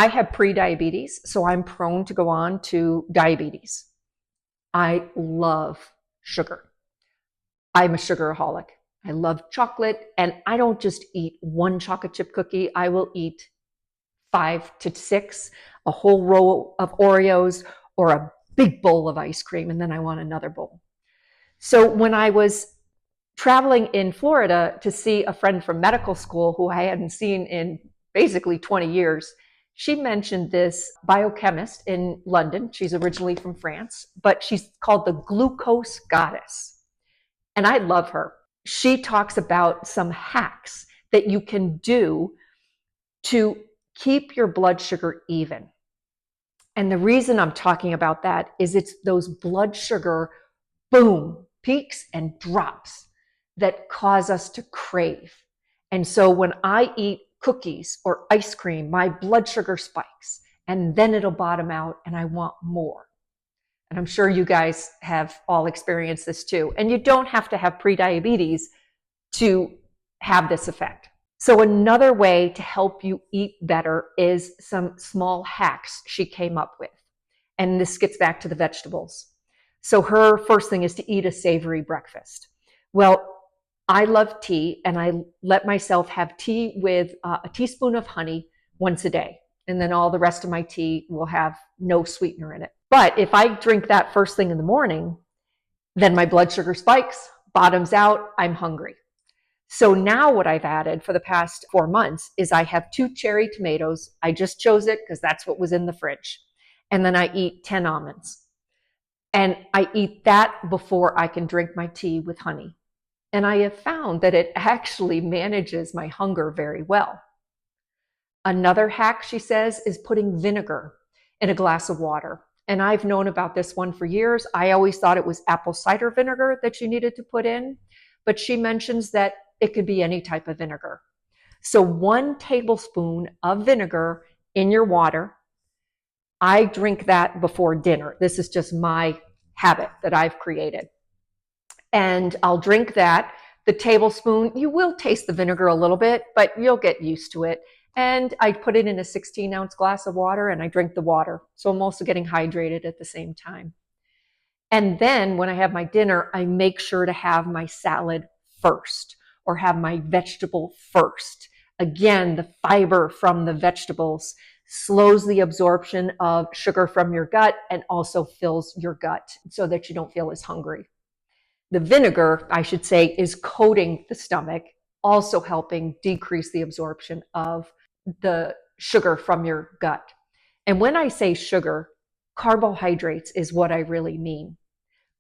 I have pre-diabetes, so I'm prone to go on to diabetes. I love sugar. I'm a sugaraholic. I love chocolate, and I don't just eat one chocolate chip cookie. I will eat 5 to 6, a whole row of Oreos, or a big bowl of ice cream, and then I want another bowl. So when I was traveling in Florida to see a friend from medical school who I hadn't seen in basically 20 years, she mentioned this biochemist in London. She's originally from France, but she's called the glucose goddess. And I love her. She talks about some hacks that you can do to keep your blood sugar even. And the reason I'm talking about that is it's those blood sugar, boom, peaks and drops that cause us to crave. And so when I eat cookies or ice cream, my blood sugar spikes, and then it'll bottom out and I want more. And I'm sure you guys have all experienced this too. And you don't have to have prediabetes to have this effect. So another way to help you eat better is some small hacks she came up with. And this gets back to the vegetables. So her first thing is to eat a savory breakfast. Well, I love tea, and I let myself have tea with a teaspoon of honey once a day. And then all the rest of my tea will have no sweetener in it. But if I drink that first thing in the morning, then my blood sugar spikes, bottoms out, I'm hungry. So now what I've added for the past 4 months is I have 2 cherry tomatoes. I just chose it because that's what was in the fridge. And then I eat 10 almonds. And I eat that before I can drink my tea with honey. And I have found that it actually manages my hunger very well. Another hack, she says, is putting vinegar in a glass of water. And I've known about this one for years. I always thought it was apple cider vinegar that you needed to put in, but she mentions that it could be any type of vinegar. So 1 tablespoon of vinegar in your water. I drink that before dinner. This is just my habit that I've created. And I'll drink that. The tablespoon, you will taste the vinegar a little bit, but you'll get used to it. And I put it in a 16-ounce glass of water, and I drink the water. So I'm also getting hydrated at the same time. And then when I have my dinner, I make sure to have my salad first, or have my vegetable first. Again, the fiber from the vegetables slows the absorption of sugar from your gut and also fills your gut so that you don't feel as hungry. The vinegar, I should say, is coating the stomach, also helping decrease the absorption of the sugar from your gut. And when I say sugar, carbohydrates is what I really mean.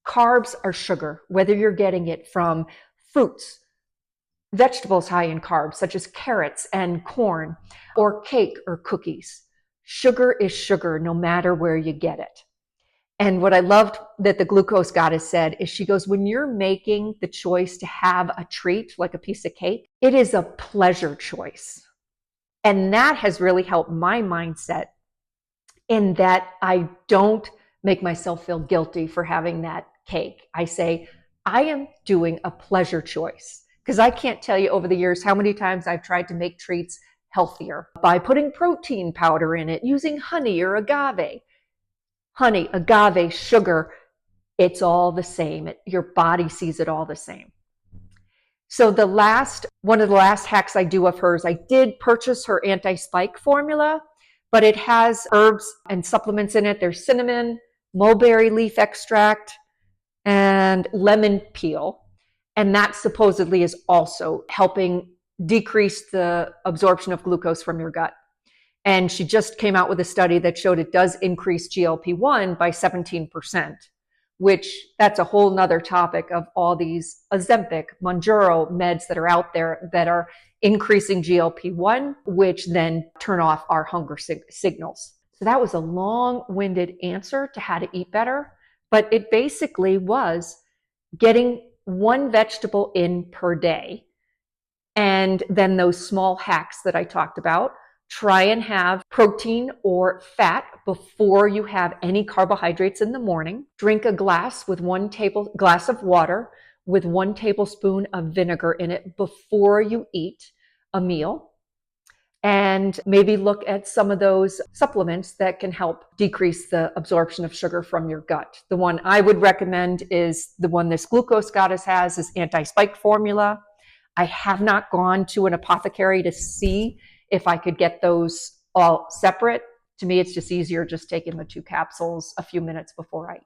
Carbs are sugar, whether you're getting it from fruits, vegetables high in carbs, such as carrots and corn, or cake or cookies. Sugar is sugar, no matter where you get it. And what I loved that the glucose goddess said is she goes, when you're making the choice to have a treat, like a piece of cake, it is a pleasure choice. And that has really helped my mindset in that I don't make myself feel guilty for having that cake. I say, I am doing a pleasure choice. Because I can't tell you over the years how many times I've tried to make treats healthier by putting protein powder in it, using honey or agave. Honey, agave, sugar, it's all the same. Your body sees it all the same. So one of the last hacks I do of hers, I did purchase her anti-spike formula, but it has herbs and supplements in it. There's cinnamon, mulberry leaf extract, and lemon peel. And that supposedly is also helping decrease the absorption of glucose from your gut. And she just came out with a study that showed it does increase GLP-1 by 17%, which that's a whole nother topic of all these Ozempic, Mounjaro meds that are out there that are increasing GLP-1, which then turn off our hunger signals. So that was a long-winded answer to how to eat better, but it basically was getting 1 vegetable in per day. And then those small hacks that I talked about, try and have protein or fat before you have any carbohydrates in the morning. Drink a glass with glass of water with 1 tablespoon of vinegar in it before you eat a meal. and maybe look at some of those supplements that can help decrease the absorption of sugar from your gut. The one I would recommend is the one this Glucose Goddess has, is anti-spike formula. I have not gone to an apothecary to see if I could get those all separate. To me, it's just easier just taking the 2 capsules a few minutes before I